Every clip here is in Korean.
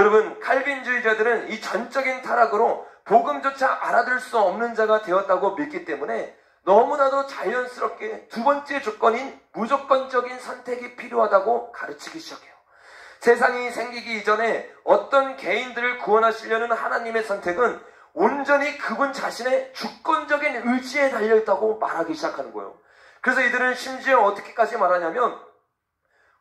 여러분, 칼빈주의자들은 이 전적인 타락으로 복음조차 알아들 수 없는 자가 되었다고 믿기 때문에 너무나도 자연스럽게 두 번째 조건인 무조건적인 선택이 필요하다고 가르치기 시작해요. 세상이 생기기 이전에 어떤 개인들을 구원하시려는 하나님의 선택은 온전히 그분 자신의 주권적인 의지에 달려있다고 말하기 시작하는 거예요. 그래서 이들은 심지어 어떻게까지 말하냐면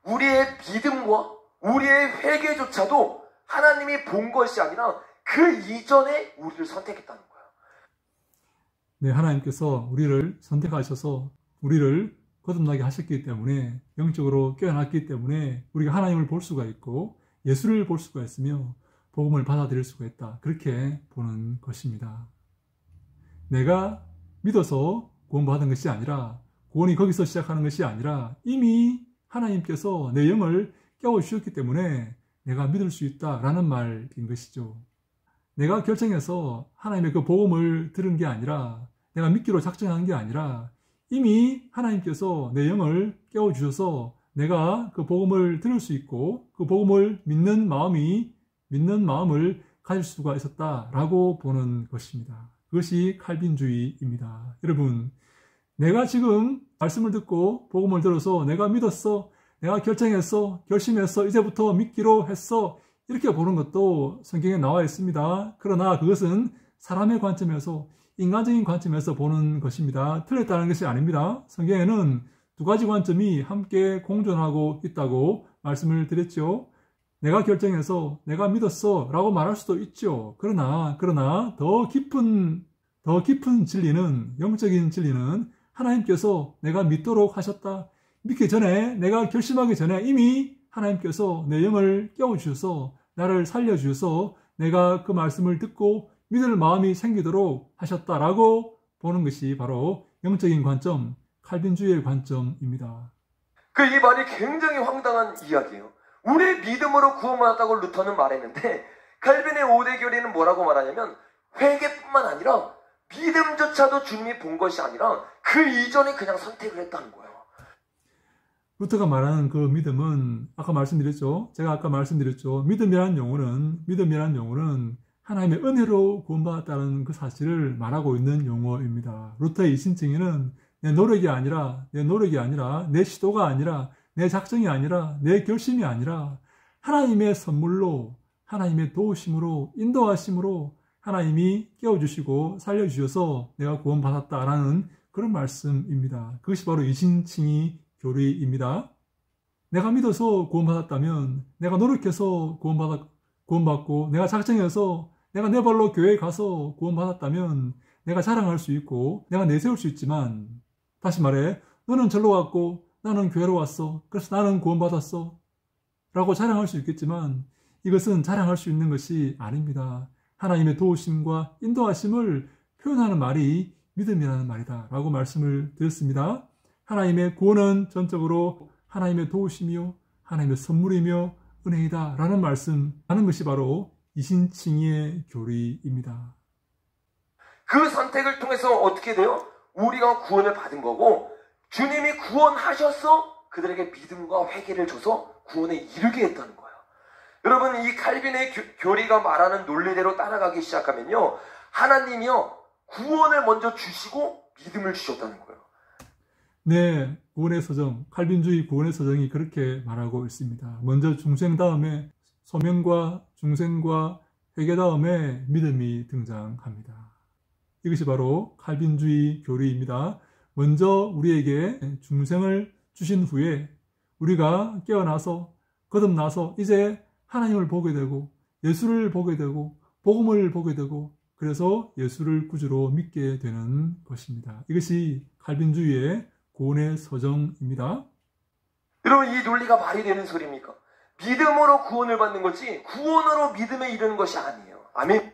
우리의 믿음과 우리의 회개조차도 하나님이 본 것이 아니라 그 이전에 우리를 선택했다는 거예요. 네, 하나님께서 우리를 선택하셔서 우리를 거듭나게 하셨기 때문에, 영적으로 깨어났기 때문에 우리가 하나님을 볼 수가 있고 예수를 볼 수가 있으며 복음을 받아들일 수가 있다, 그렇게 보는 것입니다. 내가 믿어서 구원받은 것이 아니라, 구원이 거기서 시작하는 것이 아니라 이미 하나님께서 내 영을 깨워주셨기 때문에 내가 믿을 수 있다라는 말인 것이죠. 내가 결정해서 하나님의 그 복음을 들은 게 아니라, 내가 믿기로 작정한 게 아니라 이미 하나님께서 내 영을 깨워주셔서 내가 그 복음을 들을 수 있고 그 복음을 믿는 마음을 가질 수가 있었다라고 보는 것입니다. 그것이 칼빈주의입니다. 여러분, 내가 지금 말씀을 듣고 복음을 들어서 내가 믿었어, 내가 결정했어, 결심했어, 이제부터 믿기로 했어, 이렇게 보는 것도 성경에 나와 있습니다. 그러나 그것은 사람의 관점에서, 인간적인 관점에서 보는 것입니다. 틀렸다는 것이 아닙니다. 성경에는 두 가지 관점이 함께 공존하고 있다고 말씀을 드렸죠. 내가 결정해서 내가 믿었어 라고 말할 수도 있죠. 그러나 더 깊은 진리는, 영적인 진리는 하나님께서 내가 믿도록 하셨다, 믿기 전에, 내가 결심하기 전에 이미 하나님께서 내 영을 깨워주셔서 나를 살려주셔서 내가 그 말씀을 듣고 믿을 마음이 생기도록 하셨다라고 보는 것이 바로 영적인 관점, 칼빈주의의 관점입니다. 이 말이 굉장히 황당한 이야기예요. 우리의 믿음으로 구원받았다고 루터는 말했는데, 칼빈의 5대 교리는 뭐라고 말하냐면 회개뿐만 아니라 믿음조차도 주님이 본 것이 아니라 그 이전에 그냥 선택을 했다는 거예요. 루터가 말하는 그 믿음은 제가 아까 말씀드렸죠. 믿음이란 용어는 하나님의 은혜로 구원받았다는 그 사실을 말하고 있는 용어입니다. 루터의 이신증에는 내 노력이 아니라, 내 시도가 아니라, 내 작정이 아니라, 내 결심이 아니라 하나님의 선물로, 하나님의 도우심으로, 인도하심으로 하나님이 깨워주시고 살려주셔서 내가 구원받았다라는 그런 말씀입니다. 그것이 바로 이신칭의 교리입니다. 내가 믿어서 구원받았다면, 내가 노력해서 구원받고, 내가 작정해서 내가 내 발로 교회에 가서 구원받았다면 내가 자랑할 수 있고 내가 내세울 수 있지만, 다시 말해, 너는 절로 왔고 나는 교회로 왔어, 그래서 나는 구원받았어 라고 자랑할 수 있겠지만 이것은 자랑할 수 있는 것이 아닙니다. 하나님의 도우심과 인도하심을 표현하는 말이 믿음이라는 말이다 라고 말씀을 드렸습니다. 하나님의 구원은 전적으로 하나님의 도우심이요, 하나님의 선물이며 은혜이다 라는 말씀하는 것이 바로 이신칭의의 교리입니다. 그 선택을 통해서 어떻게 돼요? 우리가 구원을 받은 거고, 주님이 구원하셔서 그들에게 믿음과 회개를 줘서 구원에 이르게 했다는 거예요. 여러분, 이 칼빈의 교리가 말하는 논리대로 따라가기 시작하면요, 하나님이요 구원을 먼저 주시고 믿음을 주셨다는 거예요. 네, 구원의 서정, 칼빈주의 구원의 서정이 그렇게 말하고 있습니다. 먼저 중생 다음에 소명과 중생과 회개 다음에 믿음이 등장합니다. 이것이 바로 칼빈주의 교리입니다. 먼저 우리에게 중생을 주신 후에 우리가 깨어나서 거듭나서 이제 하나님을 보게 되고 예수를 보게 되고 복음을 보게 되고, 그래서 예수를 구주로 믿게 되는 것입니다. 이것이 칼빈주의의 구원의 서정입니다. 여러분, 이 논리가 말이 되는 소리입니까? 믿음으로 구원을 받는 거지 구원으로 믿음에 이르는 것이 아니에요. 아멘.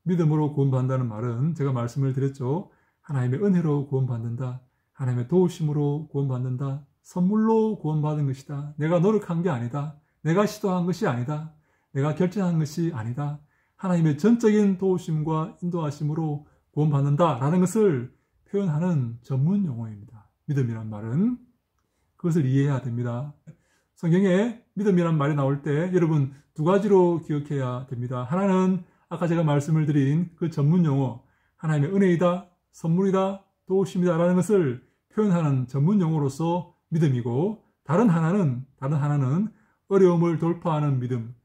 믿음으로 구원받는다는 말은 제가 말씀을 드렸죠. 하나님의 은혜로 구원받는다, 하나님의 도우심으로 구원받는다, 선물로 구원받은 것이다, 내가 노력한 게 아니다, 내가 시도한 것이 아니다, 내가 결정한 것이 아니다, 하나님의 전적인 도우심과 인도하심으로 구원받는다라는 것을 표현하는 전문 용어입니다. 믿음이란 말은 그것을 이해해야 됩니다. 성경에 믿음이란 말이 나올 때 여러분 두 가지로 기억해야 됩니다. 하나는 아까 제가 말씀을 드린 그 전문 용어, 하나님의 은혜이다, 선물이다, 도우심이다라는 것을 표현하는 전문 용어로서 믿음이고, 다른 하나는 어려움을 돌파하는 믿음.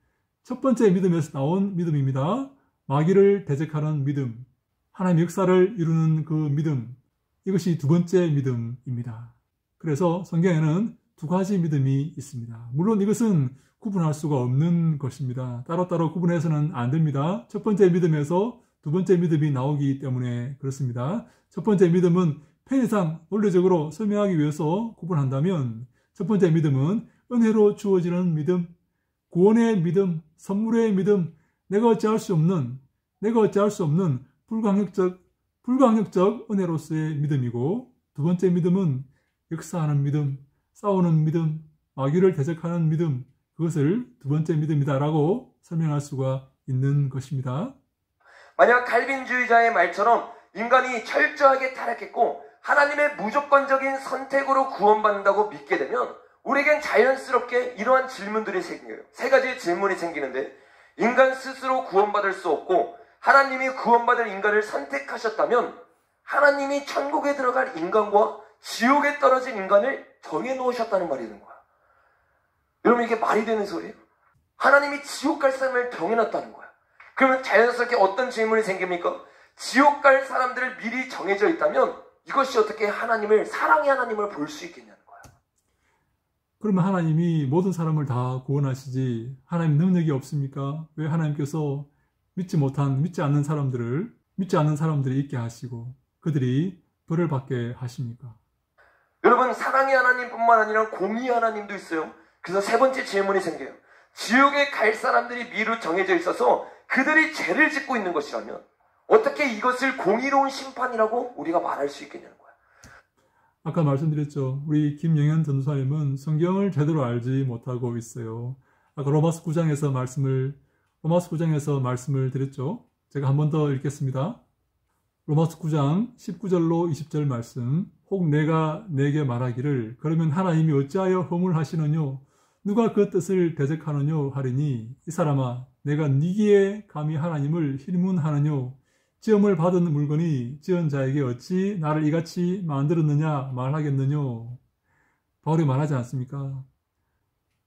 첫 번째 믿음에서 나온 믿음입니다. 마귀를 대적하는 믿음, 하나님의 역사를 이루는 그 믿음, 이것이 두 번째 믿음입니다. 그래서 성경에는 두 가지 믿음이 있습니다. 물론 이것은 구분할 수가 없는 것입니다. 따로따로 구분해서는 안 됩니다. 첫 번째 믿음에서 두 번째 믿음이 나오기 때문에 그렇습니다. 첫 번째 믿음은 편의상 논리적으로 설명하기 위해서 구분한다면, 첫 번째 믿음은 은혜로 주어지는 믿음, 구원의 믿음, 선물의 믿음, 내가 어찌할 수 없는 불가항력적 은혜로서의 믿음이고, 두 번째 믿음은 역사하는 믿음, 싸우는 믿음, 마귀를 대적하는 믿음, 그것을 두 번째 믿음이다라고 설명할 수가 있는 것입니다. 만약 칼빈주의자의 말처럼 인간이 철저하게 타락했고 하나님의 무조건적인 선택으로 구원받는다고 믿게 되면 우리에겐 자연스럽게 이러한 질문들이 생겨요. 세 가지의 질문이 생기는데, 인간 스스로 구원받을 수 없고 하나님이 구원받을 인간을 선택하셨다면 하나님이 천국에 들어갈 인간과 지옥에 떨어진 인간을 정해놓으셨다는 말이 되는 거야. 여러분, 이게 말이 되는 소리예요? 하나님이 지옥 갈 사람을 정해놨다는 거야. 그러면 자연스럽게 어떤 질문이 생깁니까? 지옥 갈 사람들을 미리 정해져 있다면 이것이 어떻게 사랑의 하나님을 볼 수 있겠냐는 거야. 그러면 하나님이 모든 사람을 다 구원하시지 하나님 능력이 없습니까? 왜 하나님께서 믿지 않는 사람들이 있게 하시고 그들이 벌을 받게 하십니까? 여러분, 사랑의 하나님뿐만 아니라 공의의 하나님도 있어요. 그래서 세 번째 질문이 생겨요. 지옥에 갈 사람들이 미리 정해져 있어서 그들이 죄를 짓고 있는 것이라면 어떻게 이것을 공의로운 심판이라고 우리가 말할 수 있겠냐는 거야. 아까 말씀드렸죠. 우리 김영현 전도사님은 성경을 제대로 알지 못하고 있어요. 아까 로마서 9장에서 말씀을 드렸죠. 제가 한 번 더 읽겠습니다. 로마서 9장 19절로 20절 말씀. 혹 내가 내게 말하기를 그러면 하나님이 어찌하여 허물하시느뇨? 누가 그 뜻을 대적하느뇨? 하리니 이 사람아 내가 니기에 감히 하나님을 힐문하느뇨? 지음을 받은 물건이 지은 자에게 어찌 나를 이같이 만들었느냐 말하겠느뇨? 바울이 말하지 않습니까?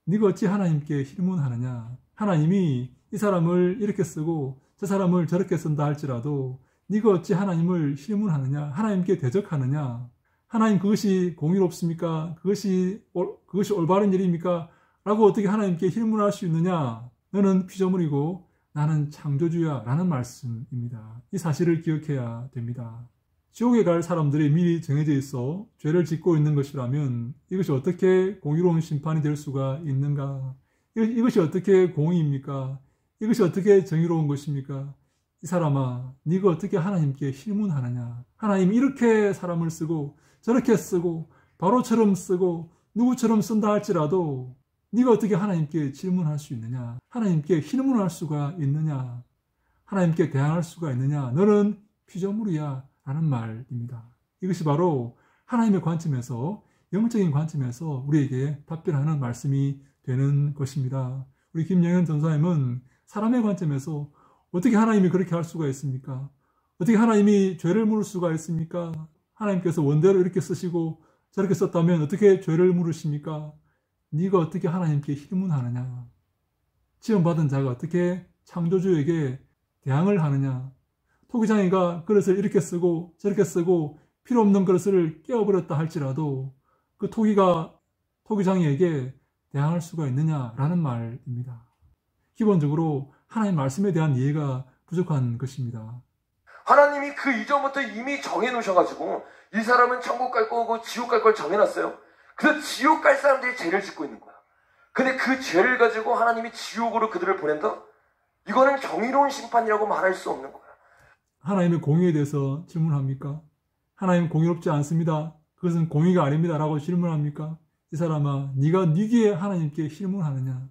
네가 어찌 하나님께 힐문하느냐? 하나님이 이 사람을 이렇게 쓰고 저 사람을 저렇게 쓴다 할지라도 네가 어찌 하나님을 힐문하느냐? 하나님께 대적하느냐? 하나님 그것이 공의롭습니까? 그것이 올바른 일입니까? 라고 어떻게 하나님께 힐문할 수 있느냐? 너는 피조물이고 나는 창조주야 라는 말씀입니다. 이 사실을 기억해야 됩니다. 지옥에 갈 사람들이 미리 정해져 있어 죄를 짓고 있는 것이라면 이것이 어떻게 공의로운 심판이 될 수가 있는가? 이것이 어떻게 공의입니까? 이것이 어떻게 정의로운 것입니까? 이 사람아, 네가 어떻게 하나님께 힐문하느냐? 하나님이 이렇게 사람을 쓰고 저렇게 쓰고 바로처럼 쓰고 누구처럼 쓴다 할지라도 네가 어떻게 하나님께 질문할 수 있느냐? 하나님께 힐문할 수가 있느냐? 하나님께 대항할 수가 있느냐? 너는 피조물이야 라는 말입니다. 이것이 바로 하나님의 관점에서, 영적인 관점에서 우리에게 답변하는 말씀이 되는 것입니다. 우리 김영현 전사님은 사람의 관점에서 어떻게 하나님이 그렇게 할 수가 있습니까? 어떻게 하나님이 죄를 물을 수가 있습니까? 하나님께서 원대로 이렇게 쓰시고 저렇게 썼다면 어떻게 죄를 물으십니까? 네가 어떻게 하나님께 힐문하느냐? 지원받은 자가 어떻게 창조주에게 대항을 하느냐? 토기장이가 그릇을 이렇게 쓰고 저렇게 쓰고 필요 없는 그릇을 깨어버렸다 할지라도 그 토기장이에게 대항할 수가 있느냐라는 말입니다. 기본적으로 하나님 말씀에 대한 이해가 부족한 것입니다. 하나님이 그 이전부터 이미 정해놓으셔가지고 이 사람은 천국 갈 거고 지옥 갈 걸 정해놨어요. 그래서 지옥 갈 사람들이 죄를 짓고 있는 거야. 근데 그 죄를 가지고 하나님이 지옥으로 그들을 보낸다? 이거는 정의로운 심판이라고 말할 수 없는 거야. 하나님의 공의에 대해서 질문합니까? 하나님 공의롭지 않습니다. 그것은 공의가 아닙니다. 라고 질문합니까? 이 사람아, 네가 니기에 하나님께 질문하느냐?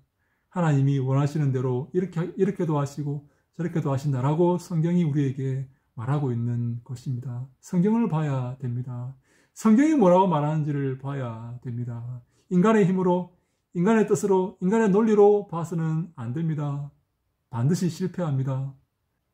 하나님이 원하시는 대로 이렇게도 하시고 저렇게도 하신다라고 성경이 우리에게 말하고 있는 것입니다. 성경을 봐야 됩니다. 성경이 뭐라고 말하는지를 봐야 됩니다. 인간의 힘으로 인간의 뜻으로, 인간의 논리로 봐서는 안 됩니다. 반드시 실패합니다.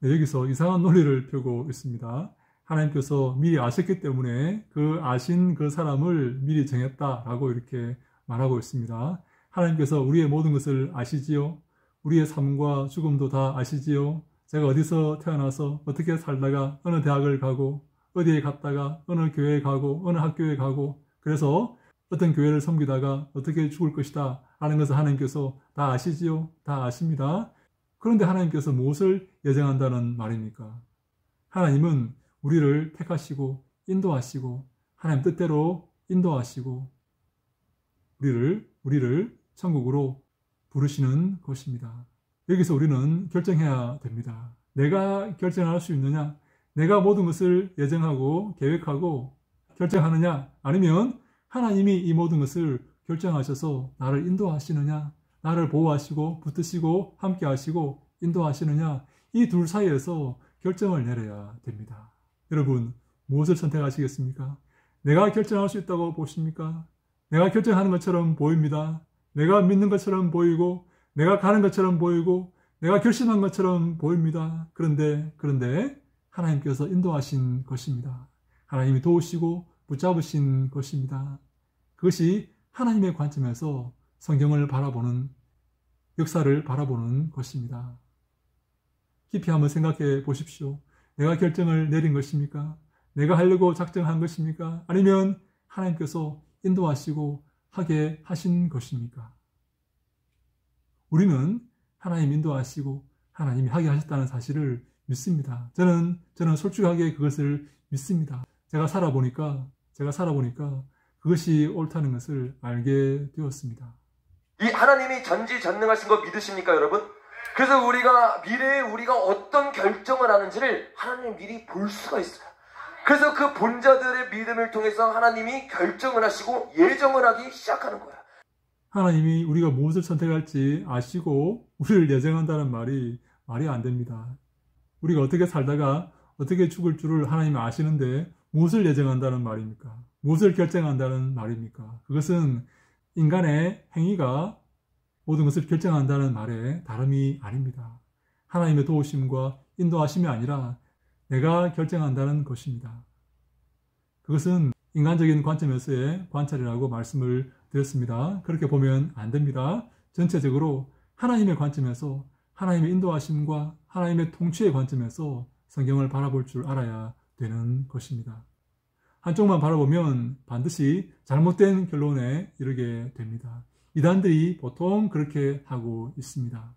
네, 여기서 이상한 논리를 펴고 있습니다. 하나님께서 미리 아셨기 때문에 그 아신 그 사람을 미리 정했다라고 이렇게 말하고 있습니다. 하나님께서 우리의 모든 것을 아시지요. 우리의 삶과 죽음도 다 아시지요. 제가 어디서 태어나서 어떻게 살다가 어느 대학을 가고 어디에 갔다가 어느 교회에 가고 어느 학교에 가고 그래서 어떤 교회를 섬기다가 어떻게 죽을 것이다 라는 것을 하나님께서 다 아시지요. 다 아십니다. 그런데 하나님께서 무엇을 예정한다는 말입니까? 하나님은 우리를 택하시고 인도하시고 하나님 뜻대로 인도하시고 우리를 천국으로 부르시는 것입니다. 여기서 우리는 결정해야 됩니다. 내가 결정할 수 있느냐? 내가 모든 것을 예정하고 계획하고 결정하느냐? 아니면 하나님이 이 모든 것을 결정하셔서 나를 인도하시느냐? 나를 보호하시고 붙드시고 함께 하시고 인도하시느냐? 이 둘 사이에서 결정을 내려야 됩니다. 여러분, 무엇을 선택하시겠습니까? 내가 결정할 수 있다고 보십니까? 내가 결정하는 것처럼 보입니다. 내가 믿는 것처럼 보이고 내가 가는 것처럼 보이고 내가 결심한 것처럼 보입니다. 그런데 하나님께서 인도하신 것입니다. 하나님이 도우시고 붙잡으신 것입니다. 그것이 하나님의 관점에서 성경을 바라보는, 역사를 바라보는 것입니다. 깊이 한번 생각해 보십시오. 내가 결정을 내린 것입니까? 내가 하려고 작정한 것입니까? 아니면 하나님께서 인도하시고 하게 하신 것입니까? 우리는 하나님 인도하시고 하나님이 하게 하셨다는 사실을 믿습니다. 저는 솔직하게 그것을 믿습니다. 제가 살아보니까 그것이 옳다는 것을 알게 되었습니다. 이 하나님이 전지전능하신 거 믿으십니까, 여러분? 그래서 미래에 우리가 어떤 결정을 하는지를 하나님이 미리 볼 수가 있어요. 그래서 그 본자들의 믿음을 통해서 하나님이 결정을 하시고 예정을 하기 시작하는 거야. 하나님이 우리가 무엇을 선택할지 아시고 우리를 예정한다는 말이 안 됩니다. 우리가 어떻게 살다가 어떻게 죽을 줄을 하나님이 아시는데 무엇을 예정한다는 말입니까? 무엇을 결정한다는 말입니까? 그것은 인간의 행위가 모든 것을 결정한다는 말에 다름이 아닙니다. 하나님의 도우심과 인도하심이 아니라 내가 결정한다는 것입니다. 그것은 인간적인 관점에서의 관찰이라고 말씀을 드렸습니다. 그렇게 보면 안 됩니다. 전체적으로 하나님의 관점에서 하나님의 인도하심과 하나님의 통치의 관점에서 성경을 바라볼 줄 알아야 되는 것입니다. 한쪽만 바라보면 반드시 잘못된 결론에 이르게 됩니다. 이단들이 보통 그렇게 하고 있습니다.